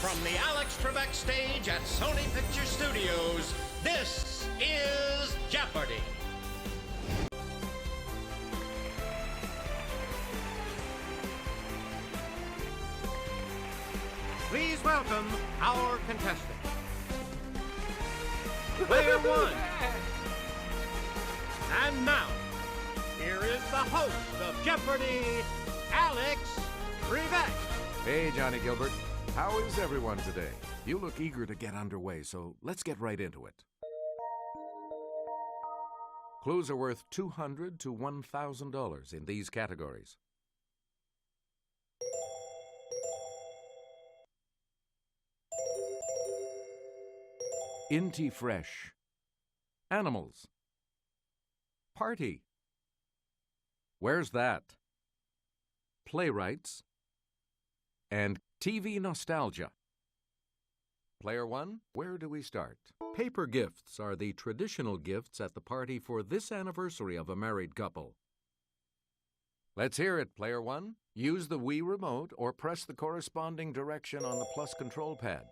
From the Alex Trebek Stage at Sony Pictures Studios, this is Jeopardy! Please welcome our contestant. Player one. And now, here is the host of Jeopardy, Alex Trebek. Hey, Johnny Gilbert. How is everyone today? You look eager to get underway, so let's get right into it. Clues are worth $200 to $1,000 in these categories. Inti fresh. Animals. Party. Where's that? Playwrights. And TV nostalgia. Player one, where do we start? Paper gifts are the traditional gifts at the party for this anniversary of a married couple. Let's hear it, player one. Use the Wii remote or press the corresponding direction on the plus control pad.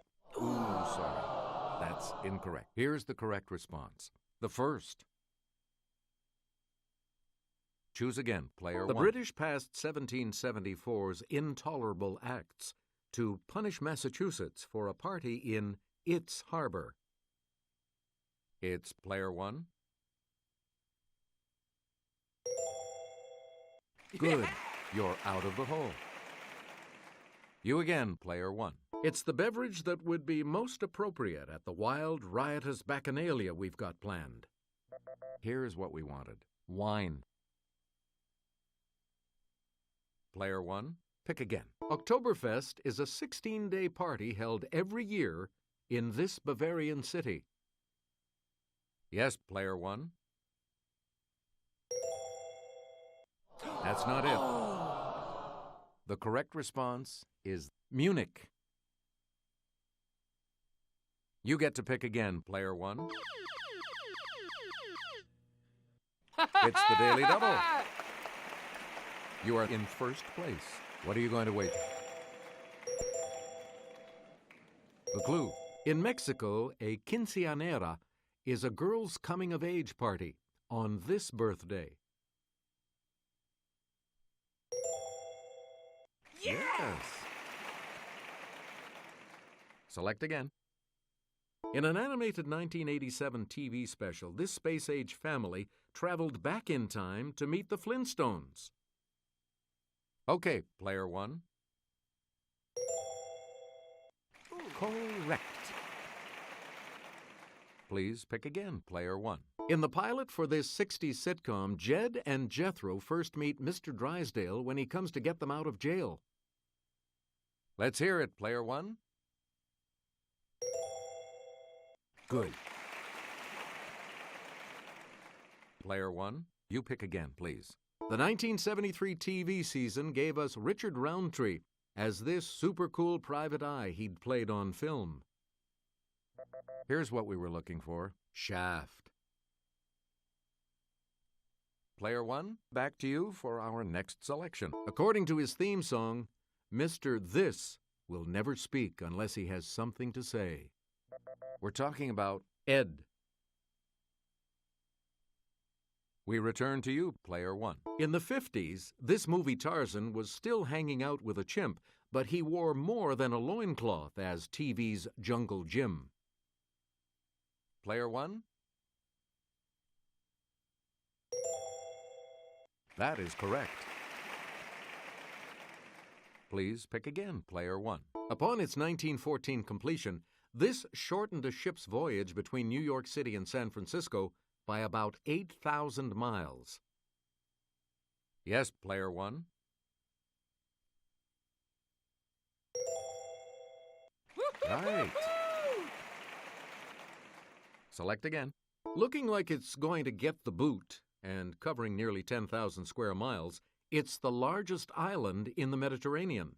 Ooh, sorry. That's incorrect. Here's the correct response. The first. Choose again, player one. The British passed 1774's Intolerable Acts to punish Massachusetts for a party in its harbor. It's player one. Good. You're out of the hole. You again, player one. It's the beverage that would be most appropriate at the wild, riotous bacchanalia we've got planned. Here's what we wanted. Wine. Player one, pick again. Oktoberfest is a 16-day party held every year in this Bavarian city. Yes, player one. That's not it. The correct response is Munich. You get to pick again, player one. It's the Daily Double. You are in first place. What are you going to wait? The clue. In Mexico, a quinceañera is a girl's coming-of-age party on this birthday. Yes! Select again. In an animated 1987 TV special, this space-age family traveled back in time to meet the Flintstones. Okay, player one. Correct. Please pick again, player one. In the pilot for this 60s sitcom, Jed and Jethro first meet Mr. Drysdale when he comes to get them out of jail. Let's hear it, player one. Good. Player one, you pick again, please. The 1973 TV season gave us Richard Roundtree as this super cool private eye he'd played on film. Here's what we were looking for. Shaft. Player one, back to you for our next selection. According to his theme song, Mr. This will never speak unless he has something to say. We're talking about Ed. We return to you, player one. In the 50s, this movie Tarzan was still hanging out with a chimp, but he wore more than a loincloth as TV's Jungle Jim. Player one? That is correct. Please pick again, player one. Upon its 1914 completion, this shortened a ship's voyage between New York City and San Francisco by about 8,000 miles. Yes, player one. Right. Select again. Looking like it's going to get the boot and covering nearly 10,000 square miles, it's the largest island in the Mediterranean.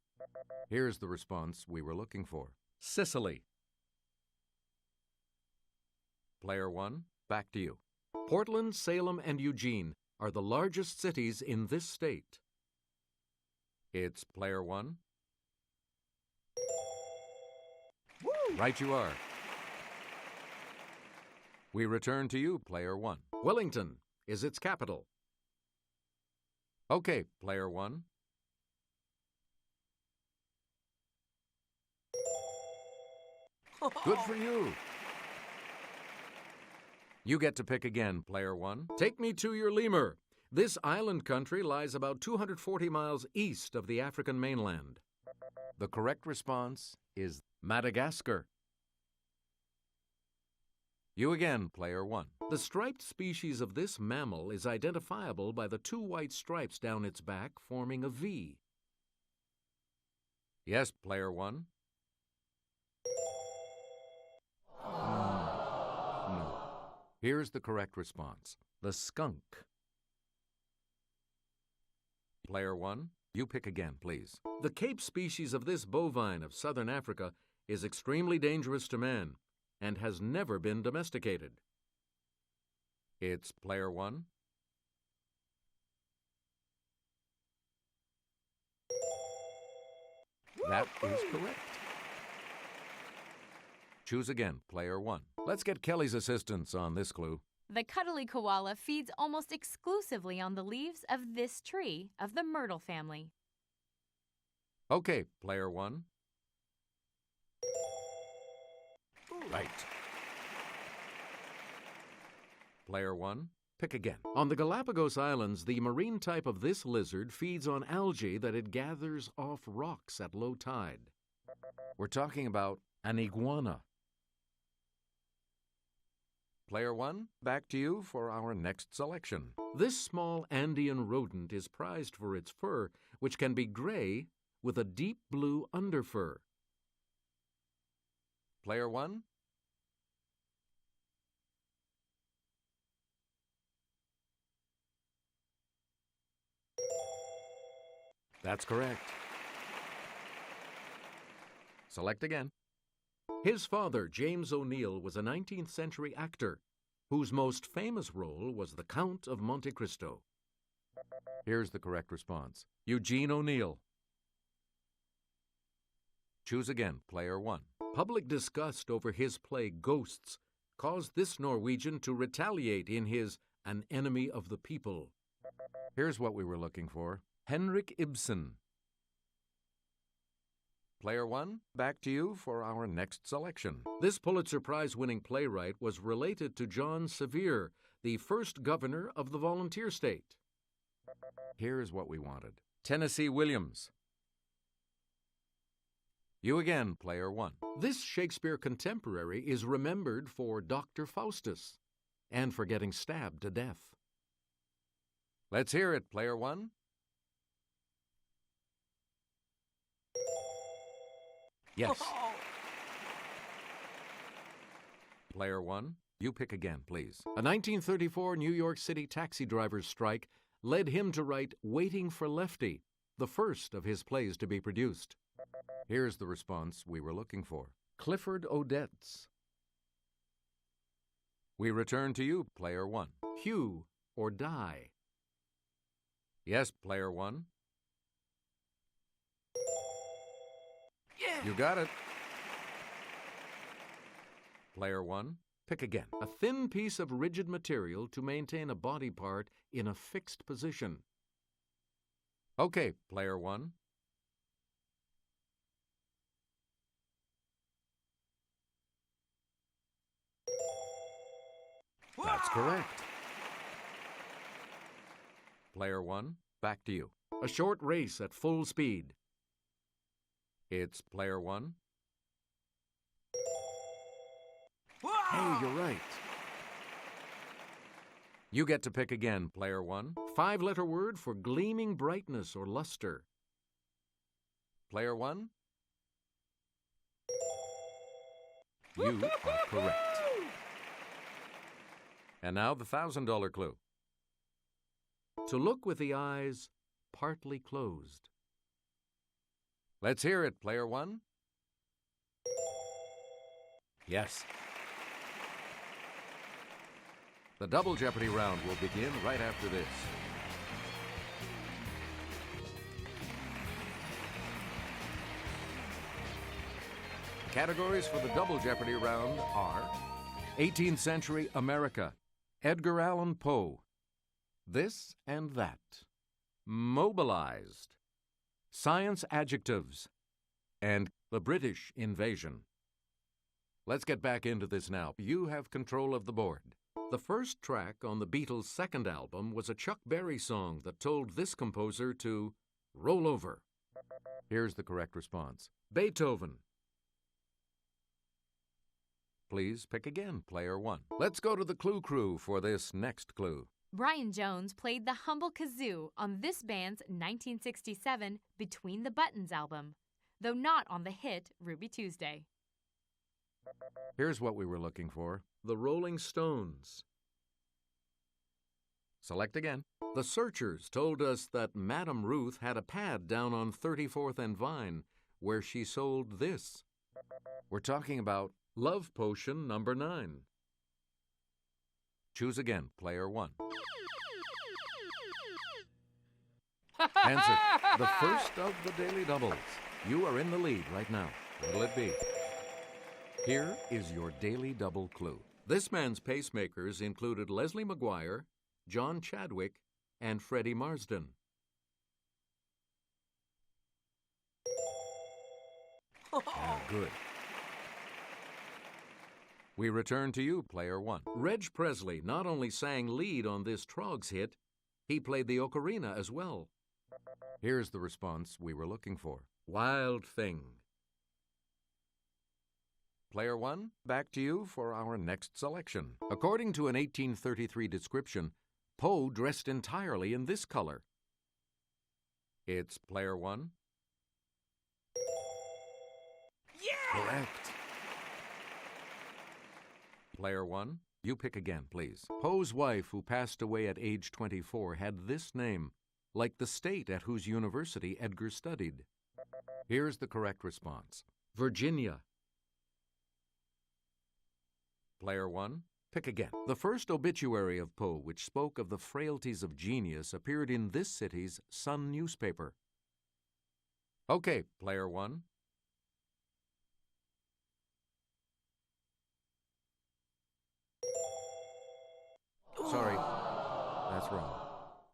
Here's the response we were looking for. Sicily. Player one, back to you. Portland, Salem, and Eugene are the largest cities in this state. It's player one. Right you are. We return to you, player one. Wellington is its capital. Okay, player one. Good for you. You get to pick again, player one. Take me to your lemur. This island country lies about 240 miles east of the African mainland. The correct response is Madagascar. You again, player one. The striped species of this mammal is identifiable by the two white stripes down its back forming a V. Yes, player one. No. Here's the correct response. The skunk. Player one, you pick again, please. The Cape species of this bovine of southern Africa is extremely dangerous to man and has never been domesticated. It's player one. That is correct. Choose again, player one. Let's get Kelly's assistance on this clue. The cuddly koala feeds almost exclusively on the leaves of this tree of the myrtle family. Okay, player one. Right. Player one, pick again. On the Galapagos Islands, the marine type of this lizard feeds on algae that it gathers off rocks at low tide. We're talking about an iguana. Player one, back to you for our next selection. This small Andean rodent is prized for its fur, which can be gray with a deep blue underfur. Player one. That's correct. Select again. His father, James O'Neill, was a 19th century actor whose most famous role was the Count of Monte Cristo. Here's the correct response. Eugene O'Neill. Choose again, player one. Public disgust over his play Ghosts caused this Norwegian to retaliate in his An Enemy of the People. Here's what we were looking for. Henrik Ibsen. Player one, back to you for our next selection. This Pulitzer Prize-winning playwright was related to John Sevier, the first governor of the volunteer state. Here's what we wanted. Tennessee Williams. You again, player one. This Shakespeare contemporary is remembered for Dr. Faustus and for getting stabbed to death. Let's hear it, player one. Yes. Player one, you pick again, please. A 1934 New York City taxi driver's strike led him to write Waiting for Lefty, the first of his plays to be produced. Here's the response we were looking for. Clifford Odets. We return to you, player one. Hue or die? Yes, player one. You got it. Player one, pick again. A thin piece of rigid material to maintain a body part in a fixed position. Okay, player one. That's correct. Player one, back to you. A short race at full speed. It's player one. Hey, you're right. You get to pick again, player one. 5-letter word for gleaming brightness or luster. Player one. You are correct. And now the $1,000 clue. To look with the eyes partly closed. Let's hear it, player one. Yes. The Double Jeopardy round will begin right after this. Categories for the Double Jeopardy round are 18th Century America, Edgar Allan Poe, This and That, Mobilized, Science Adjectives, and the British Invasion. Let's get back into this now. You have control of the board. The first track on the Beatles' second album was a Chuck Berry song that told this composer to roll over. Here's the correct response. Beethoven. Please pick again, player one. Let's go to the Clue Crew for this next clue. Brian Jones played the humble kazoo on this band's 1967 Between the Buttons album, though not on the hit Ruby Tuesday. Here's what we were looking for. The Rolling Stones. Select again. The Searchers told us that Madame Ruth had a pad down on 34th and Vine where she sold this. We're talking about Love Potion number 9. Choose again, player one. Answer, the first of the Daily Doubles. You are in the lead right now. What'll it be? Here is your Daily Double clue. This man's pacemakers included Leslie McGuire, John Chadwick, and Freddie Marsden. Good. We return to you, player one. Reg Presley not only sang lead on this Troggs hit, he played the ocarina as well. Here's the response we were looking for. Wild Thing. Player one, back to you for our next selection. According to an 1833 description, Poe dressed entirely in this color. It's player one. Yeah! Correct. Player one, you pick again, please. Poe's wife, who passed away at age 24, had this name, like the state at whose university Edgar studied. Here's the correct response. Virginia. Player one, pick again. The first obituary of Poe, which spoke of the frailties of genius, appeared in this city's Sun newspaper. Okay, player one. Sorry, that's wrong.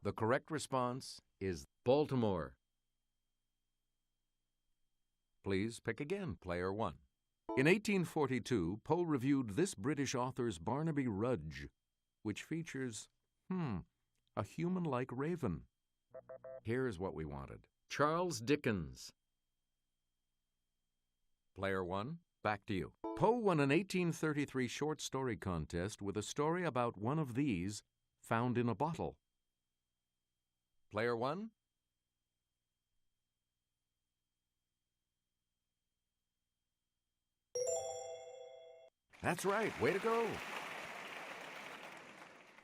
The correct response is Baltimore. Please pick again, player one. In 1842, Poe reviewed this British author's Barnaby Rudge, which features, a human-like raven. Here's what we wanted. Charles Dickens. Player one, back to you. Poe won an 1833 short story contest with a story about one of these found in a bottle. Player one. That's right. Way to go.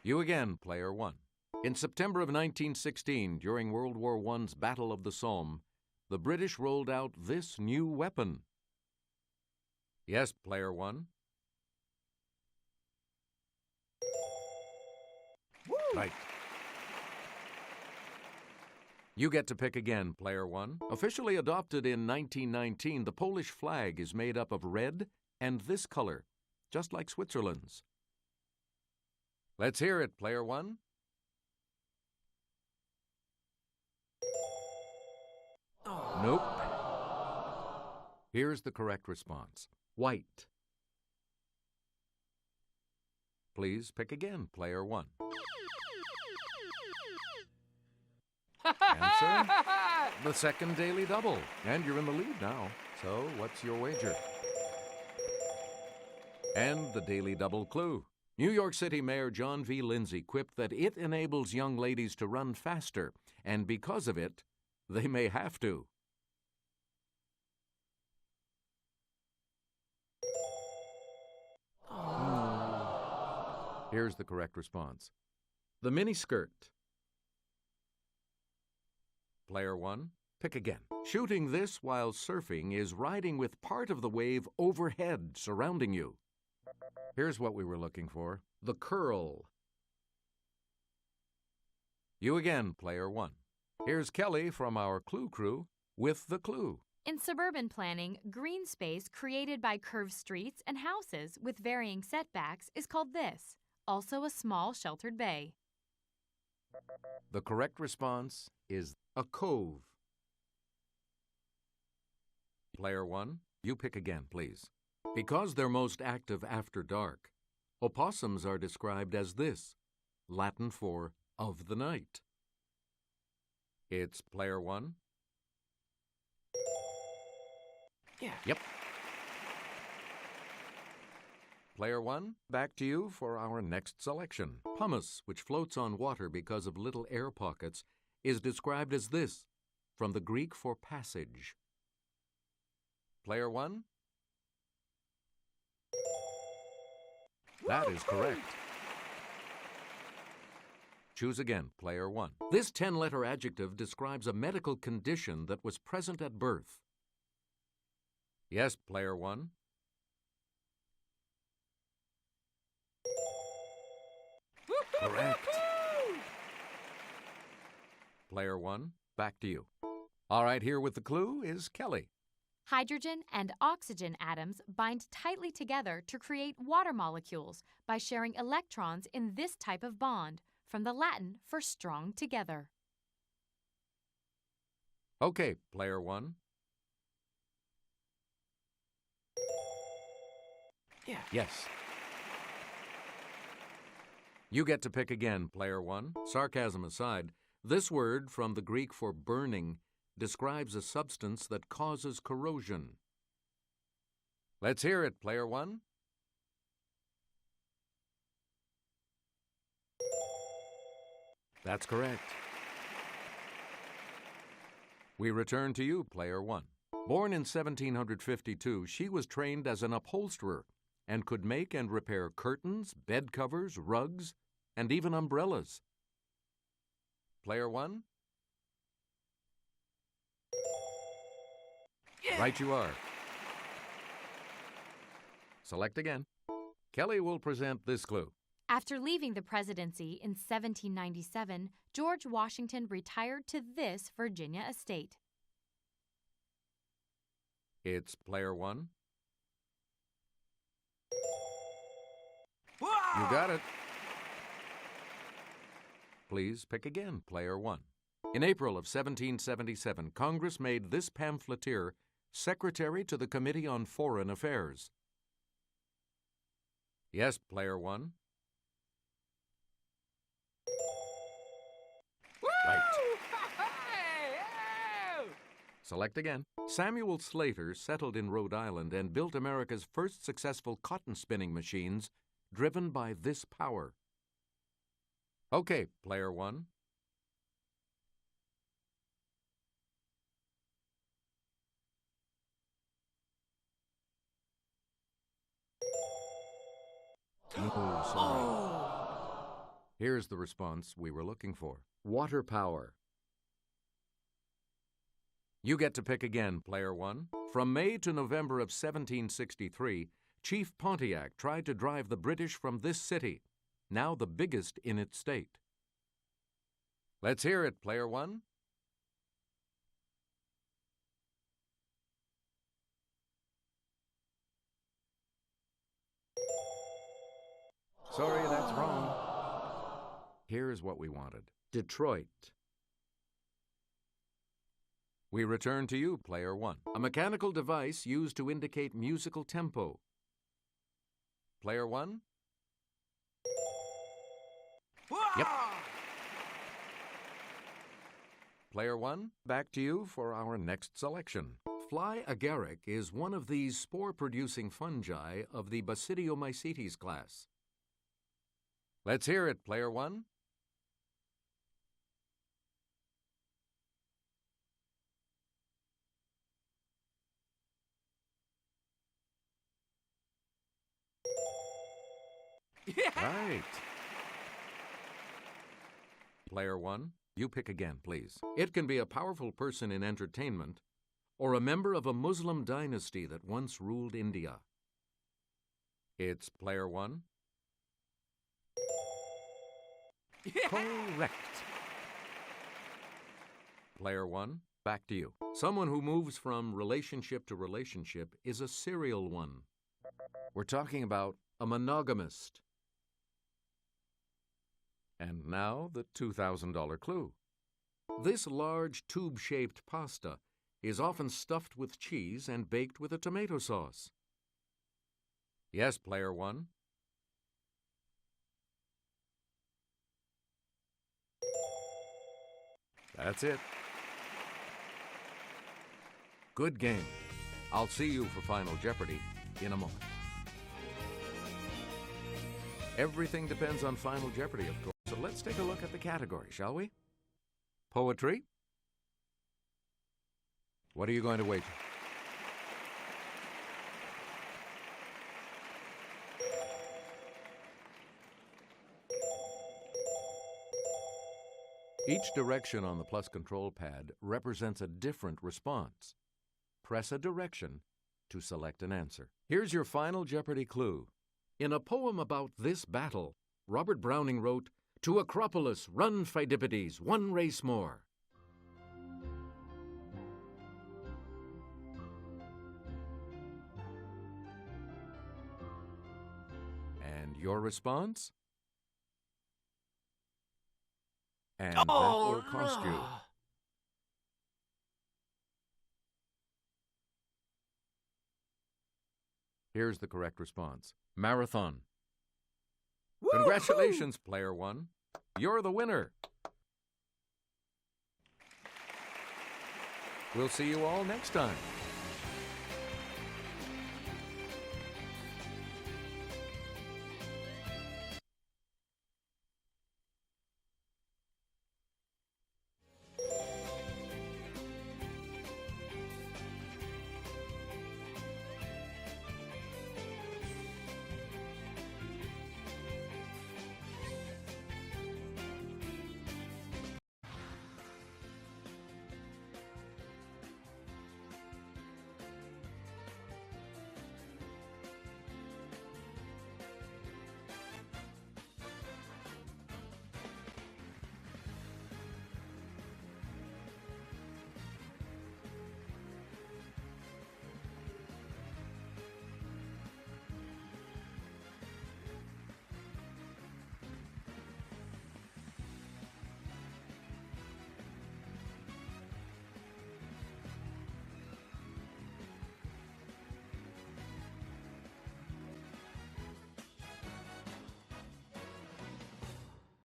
You again, player one. In September of 1916, during World War I's Battle of the Somme, the British rolled out this new weapon. Yes, player one. Woo! Right. You get to pick again, player one. Officially adopted in 1919, the Polish flag is made up of red and this color, just like Switzerland's. Let's hear it, player one. Oh. Nope. Here's the correct response. White. Please pick again, player one. Answer, the second Daily Double. And you're in the lead now. So what's your wager? And the Daily Double clue. New York City Mayor John V. Lindsay quipped that it enables young ladies to run faster, and because of it, they may have to. Here's the correct response. The miniskirt. Player one, pick again. Shooting this while surfing is riding with part of the wave overhead surrounding you. Here's what we were looking for. The curl. You again, player one. Here's Kelly from our Clue Crew with the clue. In suburban planning, green space created by curved streets and houses with varying setbacks is called this, also a small sheltered bay. The correct response is a cove. Player 1, you pick again, please. Because they're most active after dark, opossums are described as this, Latin for of the night. It's Player 1. Yeah. Yep. Player 1, back to you for our next selection. Pumice, which floats on water because of little air pockets, is described as this, from the Greek for passage. Player 1? That is correct. Choose again, Player 1. This 10-letter adjective describes a medical condition that was present at birth. Yes, Player 1. Correct. Player 1, back to you. All right, here with the clue is Kelly. Hydrogen and oxygen atoms bind tightly together to create water molecules by sharing electrons in this type of bond, from the Latin for strong together. Okay, Player 1. Yeah. Yes. You get to pick again, Player 1. Sarcasm aside, this word from the Greek for burning describes a substance that causes corrosion. Let's hear it, Player 1. That's correct. We return to you, Player 1. Born in 1752, she was trained as an upholsterer and could make and repair curtains, bed covers, rugs, and even umbrellas. Player 1? Yeah. Right you are. Select again. Kelly will present this clue. After leaving the presidency in 1797, George Washington retired to this Virginia estate. It's Player 1. Whoa! You got it. Please pick again, Player 1. In April of 1777, Congress made this pamphleteer Secretary to the Committee on Foreign Affairs. Yes, Player 1. Right. Select again. Samuel Slater settled in Rhode Island and built America's first successful cotton spinning machines driven by this power. Okay, Player 1. Oh, sorry. Here's the response we were looking for. Water power. You get to pick again, Player 1. From May to November of 1763, Chief Pontiac tried to drive the British from this city, now the biggest in its state. Let's hear it, Player 1. Sorry, that's wrong. Here's what we wanted. Detroit. We return to you, Player 1. A mechanical device used to indicate musical tempo. Player 1? Yep. Player 1, back to you for our next selection. Fly agaric is one of these spore-producing fungi of the Basidiomycetes class. Let's hear it, Player 1. Yeah. Right. Player 1, you pick again, please. It can be a powerful person in entertainment or a member of a Muslim dynasty that once ruled India. It's Player 1. Yeah. Correct. Player one, back to you. Someone who moves from relationship to relationship is a serial one. We're talking about a monogamist. And now the $2,000 clue. This large tube-shaped pasta is often stuffed with cheese and baked with a tomato sauce. Yes, player one. That's it. Good game. I'll see you for Final Jeopardy in a moment. Everything depends on Final Jeopardy, of course. So let's take a look at the category, shall we? Poetry? What are you going to wager? Each direction on the plus control pad represents a different response. Press a direction to select an answer. Here's your Final Jeopardy clue. In a poem about this battle, Robert Browning wrote, "To Acropolis, run, Pheidippides, one race more." And your response? And that will cost you. Here's the correct response. Marathon. Woo-hoo! Congratulations, player one. You're the winner. We'll see you all next time.